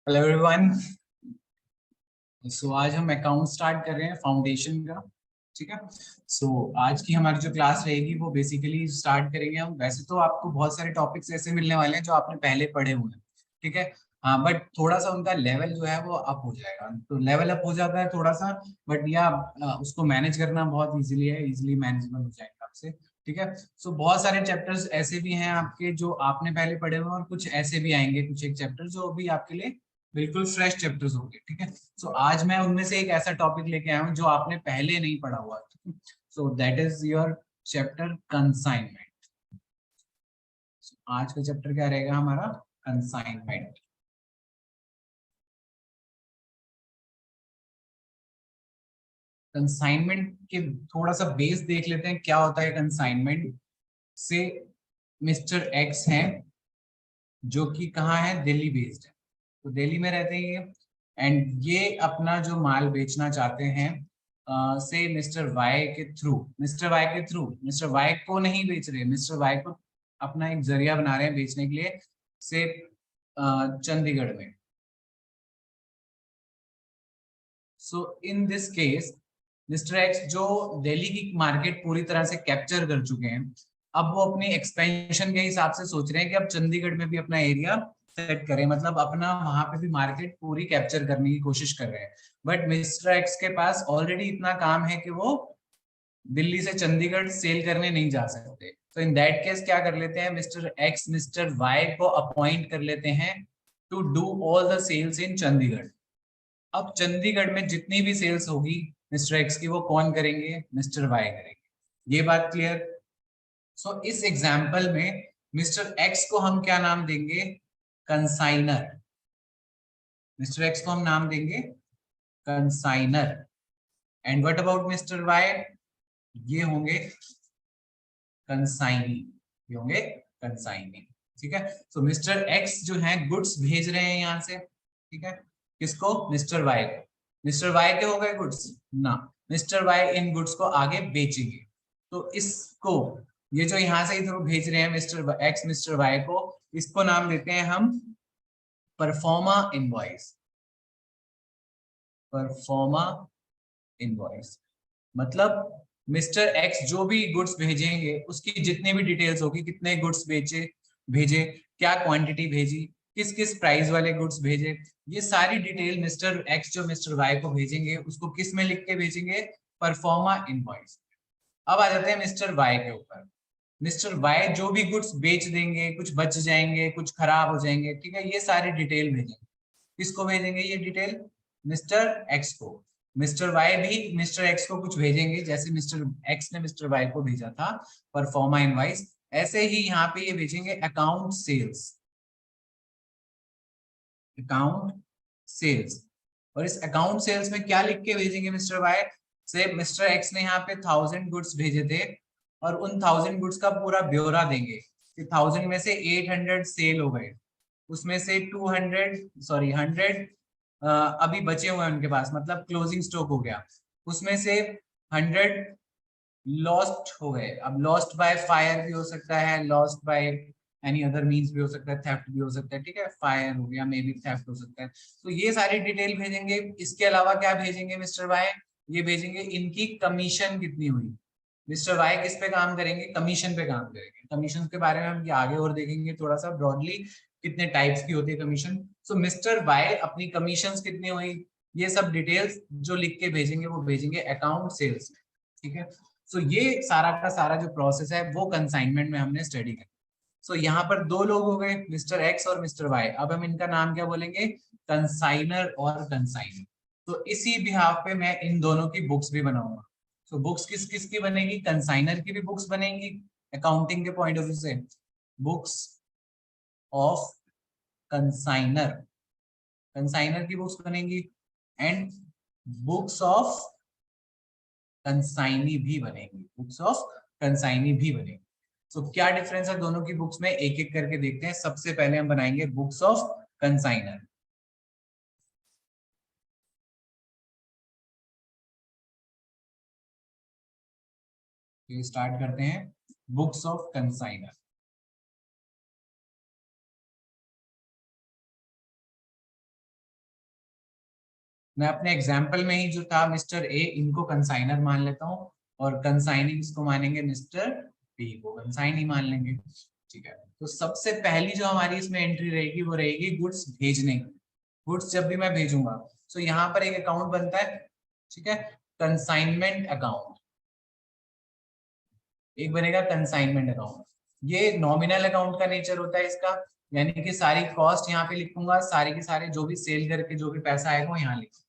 Hello everyone. आज हम account start कर रहे हैं फाउंडेशन का। ठीक है। आज की हमारी जो क्लास रहेगी वो बेसिकली स्टार्ट करेंगे हम। वैसे तो आपको बहुत सारे टॉपिक्स ऐसे मिलने वाले हैं जो आपने पहले पढ़े हुए हैं। ठीक है। हाँ, बट थोड़ा सा उनका लेवल जो है वो अप हो जाएगा, तो लेवल अप हो जाता है थोड़ा सा। बट या उसको मैनेज करना बहुत इजीली है, इजीली मैनेजेबल हो जाएगा आपसे। ठीक है। बहुत सारे चैप्टर्स ऐसे भी हैं आपके जो आपने पहले पढ़े हुए हैं, और कुछ ऐसे भी आएंगे, कुछ एक चैप्टर जो अभी आपके लिए बिल्कुल फ्रेश चैप्टर्स होंगे। ठीक है। आज मैं उनमें से एक ऐसा टॉपिक लेके आया हूँ जो आपने पहले नहीं पढ़ा हुआ। That is your chapter consignment. आज का चैप्टर क्या रहेगा हमारा? कंसाइनमेंट। कंसाइनमेंट के थोड़ा सा बेस देख लेते हैं, क्या होता है कंसाइनमेंट से। मिस्टर एक्स हैं जो कि कहाँ है, दिल्ली बेस्ड है, तो दिल्ली में रहते हैं ये। एंड ये अपना जो माल बेचना चाहते हैं से मिस्टर वाई के थ्रू। मिस्टर वाई को नहीं बेच रहे, मिस्टर वाई को अपना एक जरिया बना रहे हैं बेचने के लिए, से चंडीगढ़ में। In this case mister x जो दिल्ली की मार्केट पूरी तरह से कैप्चर कर चुके हैं, अब वो अपनी एक्सपेंशन के हिसाब से सोच रहे हैं कि अब चंडीगढ़ में भी अपना एरिया सेट करें, मतलब अपना वहां पे भी मार्केट पूरी कैप्चर करने की कोशिश कर रहे हैं। बट मिस्टर एक्स के पास ऑलरेडी इतना काम है कि वो दिल्ली से चंडीगढ़ सेल करने नहीं जा सकते। तो इन दैट केस क्या कर लेते हैं, मिस्टर एक्स मिस्टर वाई को अपॉइंट कर लेते हैं to do all the sales in Chandigarh. अब चंडीगढ़ में जितनी भी सेल्स होगी मिस्टर एक्स की, वो कौन करेंगे? मिस्टर वाई करेंगे। ये बात क्लियर? इस एग्जाम्पल में मिस्टर एक्स को हम क्या नाम देंगे? कंसाइनर। मिस्टर एक्स को हम नाम देंगे consignor. And what about mister Y? ये होंगे कंसाइनी। ये होंगे कंसाइनी। ठीक है। मिस्टर एक्स जो है गुड्स भेज रहे हैं यहाँ से। ठीक है। किसको? मिस्टर वाई को। मिस्टर वाई के हो गए गुड्स ना, मिस्टर वाई इन गुड्स को आगे बेचेंगे। तो इसको, ये जो यहाँ से इधर भेज रहे हैं मिस्टर एक्स मिस्टर वाई को, इसको नाम देते हैं हम परफॉर्मा इनवॉइस। परफॉर्मा इनवॉइस मतलब मिस्टर एक्स जो भी गुड्स भेजेंगे उसकी जितनी भी डिटेल्स होगी, कितने गुड्स बेचे भेजे, क्या क्वांटिटी भेजी, किस किस प्राइस वाले गुड्स भेजे, ये सारी डिटेल मिस्टर एक्स जो मिस्टर वाई को भेजेंगे उसको किस में लिख के भेजेंगे? Proforma invoice. अब आ जाते हैं मिस्टर वाई के ऊपर। मिस्टर वाई जो भी गुड्स बेच देंगे, कुछ बच जाएंगे, कुछ खराब हो जाएंगे, ठीक है, ये सारी डिटेल भेजेंगे। किसको भेजेंगे ये डिटेल? मिस्टर एक्स को। मिस्टर वाई भी मिस्टर एक्स को कुछ भेजेंगे, जैसे मिस्टर एक्स ने मिस्टर वाई को भेजा था परफॉर्मा इनवाइस, ऐसे ही यहाँ पे ये भेजेंगे अकाउंट सेल्स। Account sales. और इस अकाउंट सेल्स में क्या लिख के भेजेंगे मिस्टर वाई? से मिस्टर एक्स ने यहाँ पे 1000 गुड्स भेजे थे, और उन 1000 गुड्स का पूरा ब्यौरा देंगे कि 1000 में से 800 सेल हो गए, उसमें से 200 सॉरी 100 अभी बचे हुए हैं उनके पास, मतलब क्लोजिंग स्टॉक हो गया। उसमें से 100 लॉस्ट हो गए। अब लॉस्ट बाय फायर भी हो सकता है, lost by any other means भी हो सकता है, थेफ्ट भी हो सकता है। ठीक है, फायर हो गया, मे बी थेफ्ट हो सकता है। तो ये सारी डिटेल भेजेंगे। इसके अलावा क्या भेजेंगे मिस्टर वाई? ये भेजेंगे इनकी कमीशन कितनी हुई। मिस्टर वाई किस पे काम करेंगे? कमीशन पे काम करेंगे। कमीशन के बारे में हम ये आगे और देखेंगे थोड़ा सा ब्रॉडली, कितने टाइप्स की होती है कमीशन। मिस्टर वाई अपनी कमीशन कितनी हुई, ये सब डिटेल्स जो लिख के भेजेंगे वो भेजेंगे अकाउंट सेल्स में। ठीक है। ये सारा का सारा जो प्रोसेस है वो कंसाइनमेंट में हमने स्टडी किया। यहाँ पर दो लोग हो गए, मिस्टर एक्स और मिस्टर वाई। अब हम इनका नाम क्या बोलेंगे? कंसाइनर और कंसाइनर। इसी बिहाफ पे मैं इन दोनों की बुक्स भी बनाऊंगा। बुक्स किस किस की बनेगी? कंसाइनर की भी बुक्स बनेंगी अकाउंटिंग के पॉइंट ऑफ व्यू से, बुक्स ऑफ कंसाइनर, कंसाइनर की बुक्स बनेंगी, एंड बुक्स ऑफ कंसाइनी भी बनेगी, बुक्स ऑफ कंसाइनी भी बनेगी। क्या डिफरेंस है दोनों की बुक्स में, एक एक करके देखते हैं। सबसे पहले हम बनाएंगे बुक्स ऑफ कंसाइनर। स्टार्ट करते हैं बुक्स ऑफ कंसाइनर। मैं अपने एग्जाम्पल में ही जो था मिस्टर ए, इनको कंसाइनर मान लेता हूँ, और कंसाइनिंग इसको मानेंगे मिस्टर बी को कंसाइनी मान लेंगे। ठीक है, तो सबसे पहली जो हमारी इसमें एंट्री रहेगी वो रहेगी गुड्स भेजने की। गुड्स जब भी मैं भेजूंगा तो यहाँ पर एक अकाउंट बनता है, ठीक है, कंसाइनमेंट अकाउंट, एक बनेगा कंसाइनमेंट अकाउंट। ये नॉमिनल अकाउंट का नेचर होता है इसका, यानी कि सारी कॉस्ट यहाँ पे लिखूंगा, सारे के सारे जो भी सेल करके जो भी पैसा आएगा वो यहाँ लिखूंगा।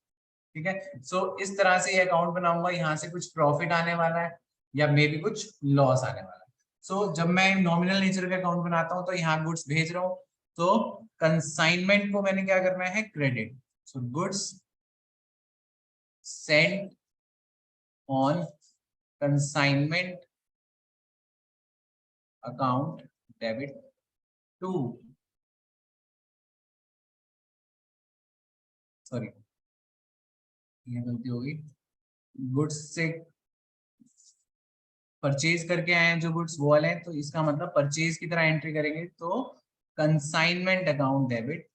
ठीक है, सो इस तरह से ये अकाउंट बनाऊंगा, यहाँ से कुछ प्रॉफिट आने वाला है या मे बी कुछ लॉस आने वाला है। सो जब मैं नॉमिनल नेचर का अकाउंट बनाता हूँ तो यहाँ गुड्स भेज रहा हूँ, तो कंसाइनमेंट को मैंने क्या करना है, credit. So goods sent on consignment account debit to, sorry ये गलती होगी, गुड्स से परचेज करके आए हैं जो गुड्स वो वाले हैं, तो इसका मतलब परचेज की तरह एंट्री करेंगे, तो consignment account debit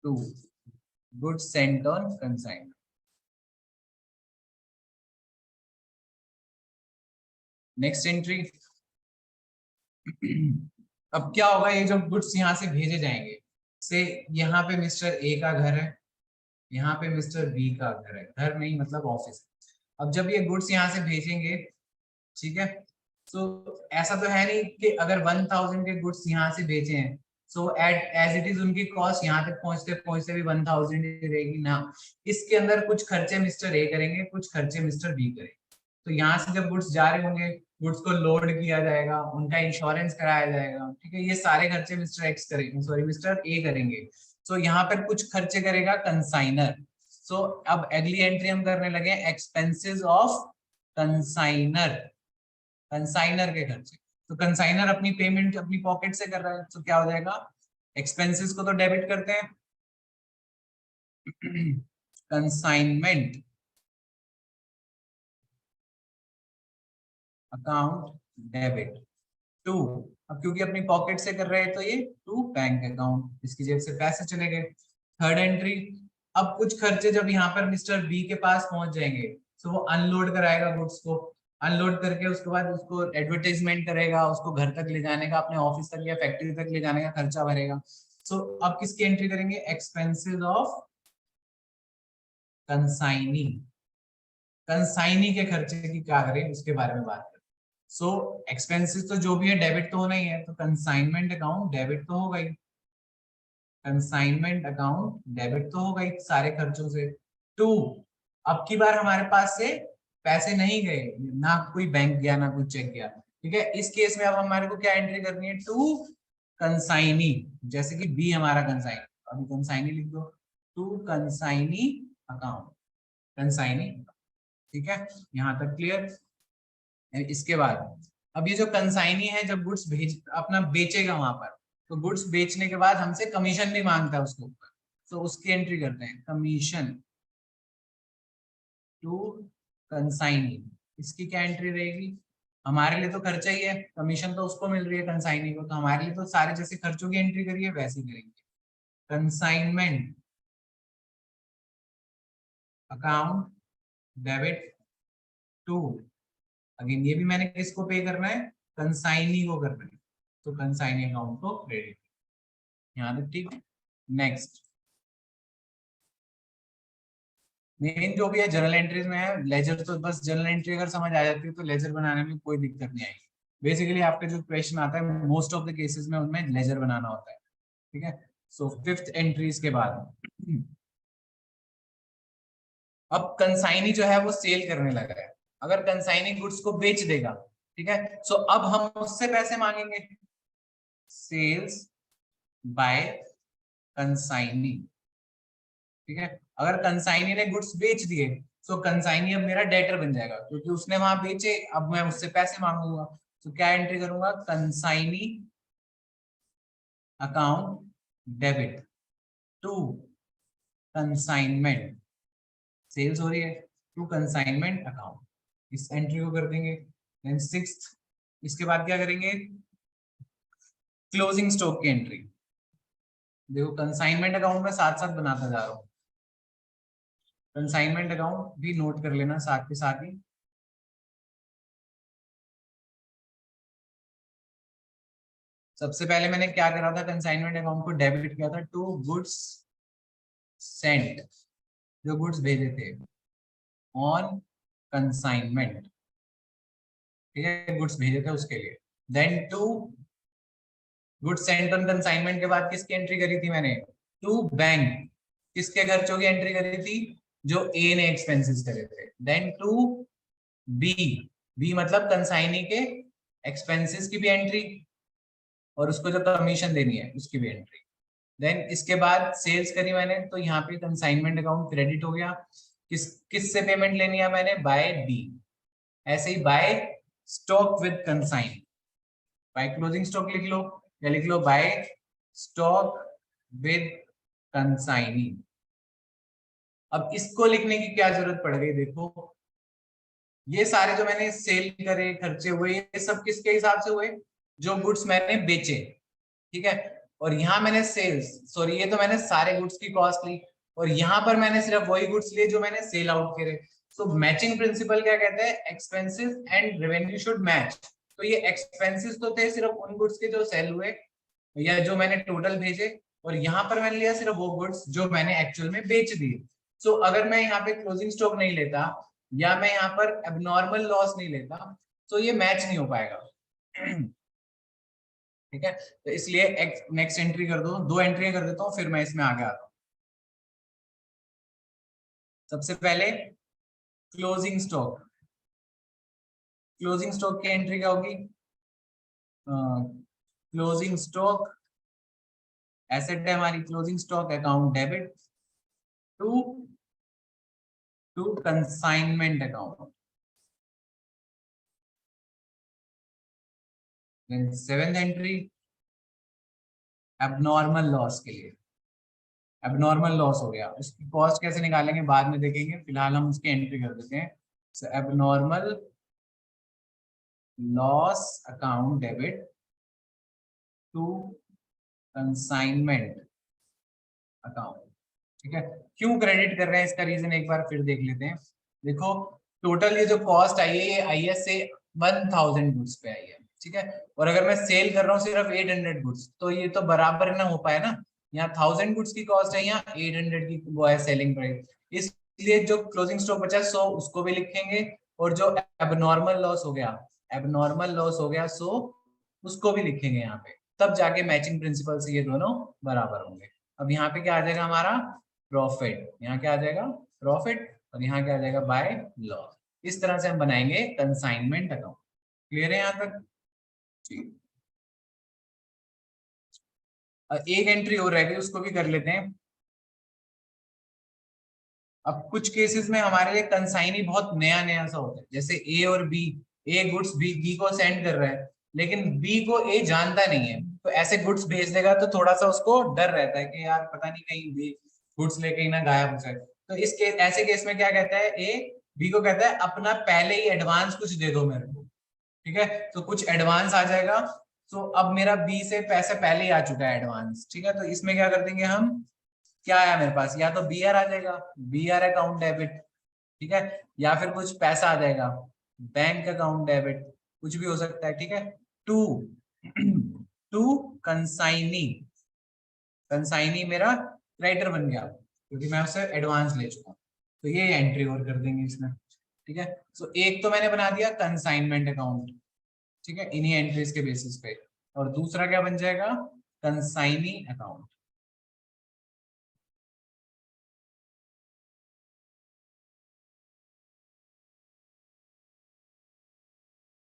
to goods sent on consignment. Next entry. अब क्या होगा, ये जो गुड्स यहाँ से भेजे जाएंगे, से यहाँ पे मिस्टर ए का घर है, यहाँ पे मिस्टर बी का घर है, घर नहीं मतलब ऑफिस। अब जब ये गुड्स यहाँ से भेजेंगे, ठीक है, तो ऐसा तो है नहीं कि अगर 1000 के गुड्स यहाँ से भेजे हैं, सो एट एज इट इज उनकी कॉस्ट यहाँ तक पहुंचते पहुंचते भी 1000 ही रहेगी ना। इसके अंदर कुछ खर्चे मिस्टर ए करेंगे, कुछ खर्चे मिस्टर बी करेंगे। तो यहाँ से जब गुड्स जा रहे होंगे, गुड्स को लोड किया जाएगा, उनका इंश्योरेंस कराया जाएगा, ठीक है, ये सारे खर्चे मिस्टर एक्स करेंगे, सॉरी मिस्टर ए करेंगे। सो यहाँ पर कुछ खर्चे करेगा कंसाइनर। सो अब अगली एंट्री हम करने लगे एक्सपेंसेस ऑफ कंसाइनर, कंसाइनर के खर्चे। तो कंसाइनर अपनी पेमेंट अपनी पॉकेट से कर रहा है, तो क्या हो जाएगा, एक्सपेंसेस को तो डेबिट करते हैं, कंसाइनमेंट अकाउंट डेबिट टू, अब क्योंकि अपनी पॉकेट से कर रहे हैं तो ये टू बैंक अकाउंट, इसकी जेब से पैसे चले गए। थर्ड एंट्री, अब कुछ खर्चे जब यहाँ पर मिस्टर बी के पास पहुंच जाएंगे, तो वो अनलोड कराएगा गुड्स को, अनलोड करके उसके बाद उसको एडवर्टाइजमेंट करेगा, उसको घर तक ले जाने का, अपने ऑफिस तक या फैक्ट्री तक ले जाने का खर्चा भरेगा। सो अब किसकी एंट्री करेंगे, एक्सपेंसेस ऑफ कंसाइनी, कंसाइनी के खर्चे की क्या करें उसके बारे में बात करें। सो एक्सपेंसेस तो जो भी है डेबिट तो होना ही है, तो कंसाइनमेंट अकाउंट डेबिट तो होगा ही, कंसाइनमेंट अकाउंट डेबिट तो होगा ही सारे खर्चों से। टू, अब की बार हमारे पास से पैसे नहीं गए, ना कोई बैंक गया ना कोई चेक गया, ठीक है, इस केस में अब हमारे को क्या एंट्री करनी है, टू कंसाइनी, जैसे कि बी हमारा कंसाइनी, अभी कंसाइनी लिख दो, टू कंसाइनी अकाउंट, कंसाइनी, ठीक है, यहाँ तक क्लियर। इसके बाद अब ये जो कंसाइनी है, जब गुड्स भेज अपना बेचेगा वहां पर, तो गुड्स बेचने के बाद हमसे कमीशन भी मांगता है उसके ऊपर, तो उसकी एंट्री करते हैं, कमीशन टू कंसाइनी। इसकी क्या एंट्री रहेगी, हमारे लिए तो खर्चा ही है, कमीशन तो उसको मिल रही है कंसाइनी को, तो हमारे लिए तो सारे जैसे खर्चों की एंट्री करिए वैसे ही करेंगे, consignment account debit to, again ये भी मैंने किसको पे करना है, कंसाइनी को करना है, तो कंसाइनी अकाउंट को क्रेडिट, यहाँ तक ठीक। नेक्स्ट, मेन जो भी है जनरल एंट्रीज में है, लेजर तो बस जनरल एंट्री अगर समझ आ जाती है तो लेजर बनाने में कोई दिक्कत नहीं आएगी। बेसिकली आपका जो क्वेश्चन आता है मोस्ट ऑफ द केसेस में उनमें लेजर बनाना होता है, ठीक है। सो फिफ्थ एंट्रीज के बाद अब कंसाइनी जो है वो सेल करने लगा है, अगर कंसाइनी गुड्स को बेच देगा, ठीक है, सो अब हम उससे पैसे मांगेंगे, सेल्स बाय कंसाइनी, ठीक है, अगर कंसाइनी ने गुड्स बेच दिए, तो कंसाइनी अब मेरा डेटर बन जाएगा, क्योंकि उसने वहां बेचे, अब मैं उससे पैसे मांगूंगा, तो क्या एंट्री करूंगा, consignee account debit to consignment, sales हो रही है, टू कंसाइनमेंट अकाउंट, इस एंट्री को कर देंगे। देन सिक्स्थ, इसके बाद क्या करेंगे, क्लोजिंग स्टॉक की एंट्री, देखो कंसाइनमेंट अकाउंट में साथ साथ बनाता जा रहा हूँ, कंसाइनमेंट अकाउंट भी नोट कर लेना साथ के साथ ही। सबसे पहले मैंने क्या करा था, कंसाइनमेंट अकाउंट को डेबिट किया था टू गुड्स सेंट, जो गुड्स भेजे थे ऑन कंसाइनमेंट, ठीक है, गुड्स भेजे थे उसके लिए। Then to goods sent on consignment के बाद किसकी एंट्री करी थी मैंने, टू बैंक, किसके खर्चों की एंट्री करी थी, जो ए ने एक्सपेंसेस करे थे। देन टू बी, बी मतलब कंसाइनी के एक्सपेंसेस की भी एंट्री और उसको जो कमीशन देनी है उसकी भी एंट्री। देन इसके बाद सेल्स करी मैंने, तो यहाँ पे कंसाइनमेंट अकाउंट क्रेडिट हो गया। किस से पेमेंट लेनी है मैंने, बाय बी। ऐसे ही by stock with consign, by closing stock लिख लो या लिख लो बाय स्टॉक विद कंसाइनी। अब इसको लिखने की क्या जरूरत पड़ गई, देखो ये सारे जो मैंने सेल करे खर्चे हुए, ये सब किसके हिसाब से हुए, जो गुड्स मैंने बेचे, ठीक है। और यहाँ मैंने सेल्स, सॉरी ये तो मैंने सारे गुड्स की कॉस्ट ली, और यहाँ पर मैंने सिर्फ वही गुड्स लिए जो मैंने सेल आउट करे। सो मैचिंग प्रिंसिपल क्या कहते हैं, expenses and revenue should match. तो ये एक्सपेंसेस तो थे सिर्फ उन गुड्स के जो सेल हुए या जो मैंने टोटल भेजे, और यहाँ पर मैंने लिया सिर्फ वो गुड्स जो मैंने एक्चुअल में बेच दिए। सो अगर मैं यहाँ पे क्लोजिंग स्टॉक नहीं लेता या मैं यहाँ पर एबनॉर्मल लॉस नहीं लेता, तो ये मैच नहीं हो पाएगा। ठीक है, तो इसलिए नेक्स्ट एंट्री कर दो, दो एंट्री कर देता हूँ फिर मैं इसमें आगे आता हूँ। सबसे पहले क्लोजिंग स्टॉक, क्लोजिंग स्टॉक की एंट्री क्या होगी, क्लोजिंग स्टॉक एसेट है हमारी, closing stock account debit to consignment account. Seventh entry abnormal loss के लिए, एबनॉर्मल लॉस हो गया, उसकी कॉस्ट कैसे निकालेंगे बाद में देखेंगे, फिलहाल हम उसकी एंट्री कर देते हैं। Abnormal loss account debit to consignment account, ठीक है। क्यों क्रेडिट कर रहे हैं इसका रीजन एक बार फिर देख लेते हैं। देखो टोटल ये जो कॉस्ट आई है, ये आई है से 1000 गुड्स पे आई है, ठीक है। और अगर मैं सेल कर रहा हूँ सिर्फ 800 गुड्स, तो ये तो बराबर ना हो पाए ना, यहाँ 1000 गुड्स की कॉस्ट है, यहाँ 800 की वो है सेलिंग प्राइस। इसलिए जो क्लोजिंग स्टॉक बचा 100 उसको भी लिखेंगे, और जो एबनॉर्मल लॉस हो गया, एबनॉर्मल लॉस हो गया 100 उसको भी लिखेंगे यहाँ पे, तब जाके मैचिंग प्रिंसिपल से ये दोनों बराबर होंगे। अब यहाँ पे क्या आ जाएगा हमारा प्रॉफिट, यहाँ क्या आ जाएगा प्रॉफिट, और यहाँ क्या आ जाएगा बाय लॉस। इस तरह से हम बनाएंगे कंसाइनमेंट अकाउंट। क्लियर है यहाँ तक, ठीक। एक एंट्री और रह गई, उसको भी कर लेते हैं। अब कुछ केसेस में हमारे लिए कंसाइनी बहुत नया नया सा होता है, जैसे ए और बी, ए गुड्स बी को सेंड कर रहा है, लेकिन बी को ए जानता नहीं है, तो ऐसे गुड्स भेज देगा तो थोड़ा सा उसको डर रहता है कि यार पता नहीं कहीं बी गुड्स लेके ही ना गायब हो जाए। तो इस केस, ऐसे केस में क्या कहता है, ए बी को कहता है अपना पहले ही एडवांस कुछ दे दो मेरे को, ठीक है। तो कुछ एडवांस आ जाएगा, तो अब मेरा बी से पैसा पहले ही आ चुका है एडवांस, ठीक है। तो इसमें क्या कर देंगे हम, क्या आया मेरे पास, या तो बी आर आ जाएगा, बी आर अकाउंट डेबिट, ठीक है, या फिर कुछ पैसा आ जाएगा बैंक अकाउंट डेबिट, कुछ भी हो सकता है, ठीक है। टू टू कंसाइनी, कंसाइनी मेरा क्रेडिटर बन गया क्योंकि मैं उससे एडवांस ले चुका हूं, तो ये एंट्री और कर देंगे इसमें, ठीक है। सो एक तो मैंने बना दिया कंसाइनमेंट अकाउंट, ठीक है, इन्हीं एंट्रीज के बेसिस पे, और दूसरा क्या बन जाएगा consignee account.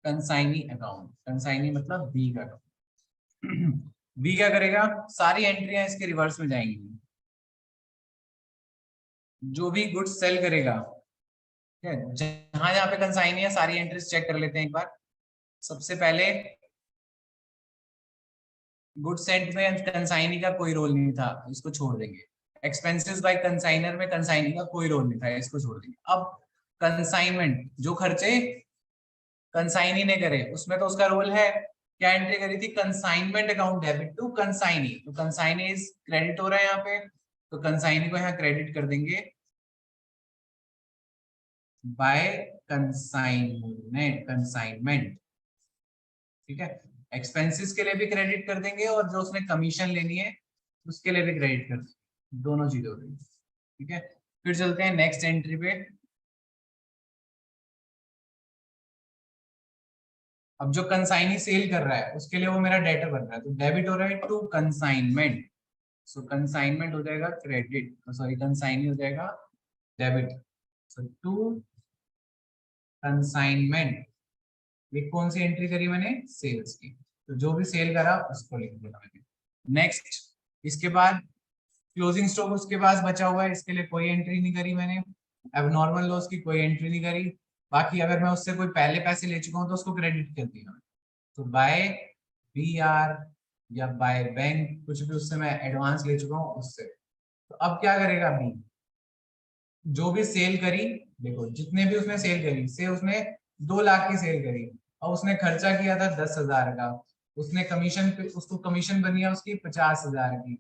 Consignee account, consignee मतलब बी का अकाउंट। बी क्या करेगा, सारी एंट्रियां इसके रिवर्स में जाएंगी, जो भी गुड्स सेल करेगा, ठीक है, जहां जहां पे कंसाइनी है सारी एंट्रीज चेक कर लेते हैं एक बार। सबसे पहले गुड सेंट में कंसाइनी का कोई रोल नहीं था, इसको छोड़ देंगे। एक्सपेंसेस बाय कंसाइनर में कंसाइनी का कोई रोल नहीं था, इसको छोड़ देंगे। अब कंसाइनमेंट, जो खर्चे कंसाइनी ने करे उसमें तो उसका रोल है, क्या एंट्री करी थी, consignment account debit to consignee, तो कंसाइनी क्रेडिट हो रहा है यहाँ पे, तो कंसाइनी को यहाँ क्रेडिट कर देंगे बाय कंसाइनमेंट, ठीक है। एक्सपेंसेस के लिए भी क्रेडिट कर देंगे और जो उसने कमीशन लेनी है उसके लिए भी क्रेडिट कर देंगे, दोनों चीजें हो रही, ठीक है। फिर चलते हैं नेक्स्ट एंट्री पे। अब जो कंसाइनी सेल कर रहा है उसके लिए वो मेरा डेटर बन रहा है, तो डेबिट हो रहा है टू कंसाइनमेंट, सो कंसाइनमेंट हो जाएगा क्रेडिट, सॉरी कंसाइनी हो जाएगा डेबिट, सो टू कंसाइनमेंट। ये कौन सी एंट्री करी मैंने, सेल्स की, तो जो भी सेल करा उसको लिख दिया मैंने। नेक्स्ट, इसके बाद क्लोजिंग स्टॉक उसके पास बचा हुआ है, इसके लिए कोई एंट्री नहीं करी मैंने, अब नॉर्मल लॉस की कोई एंट्री नहीं करी। बाकी अगर मैं उससे कोई पहले पैसे ले चुका हूँ तो उसको क्रेडिट कर दिया, तो बाय BR या बाय बैंक, कुछ भी उससे मैं एडवांस ले चुका हूँ उससे। तो अब क्या करेगा बी, जो भी सेल करी, देखो जितने भी उसने सेल करी, से उसने 2 लाख की सेल करी और उसने खर्चा किया था 10,000 का, उसने कमीशन पे, उसको कमीशन बनी है उसकी 50,000 की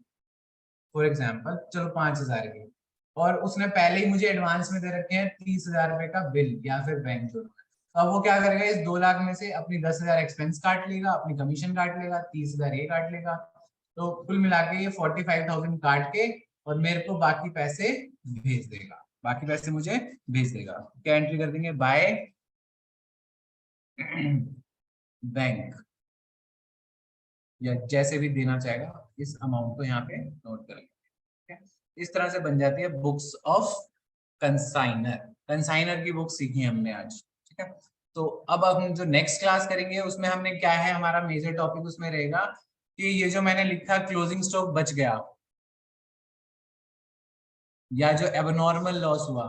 फॉर एग्जाम्पल, चलो 5,000 की, और उसने पहले ही मुझे एडवांस में दे रखे हैं 30,000 रुपए का बिल या फिर बैंक दोनों। तो अब वो क्या करेगा, इस 2 लाख में से अपनी 10,000 एक्सपेंस काट लेगा, अपनी कमीशन काट लेगा, 30,000 ये काट लेगा, तो कुल मिला के ये 45,000 काट के और मेरे को बाकी पैसे भेज देगा, बाकी पैसे मुझे भेज देगा। क्या एंट्री कर देंगे, बाय बैंक, या जैसे भी देना चाहेगा इस अमाउंट को यहाँ पे नोट करेंगे। इस तरह से बन जाती है बुक्स ऑफ कंसाइनर। कंसाइनर की बुक सीखी हमने आज, ठीक है। तो अब हम जो नेक्स्ट क्लास करेंगे उसमें हमने क्या है, हमारा मेजर टॉपिक उसमें रहेगा कि ये जो मैंने लिखा क्लोजिंग स्टॉक बच गया या जो एबनॉर्मल लॉस हुआ,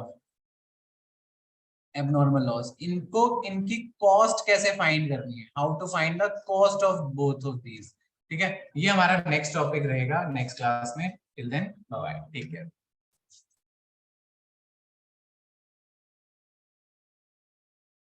एबनॉर्मल लॉस, इनको, इनकी कॉस्ट कैसे फाइंड करनी है, how to find the cost of both of these, ठीक है। ये हमारा नेक्स्ट टॉपिक रहेगा नेक्स्ट क्लास में। Till then bye bye, take care.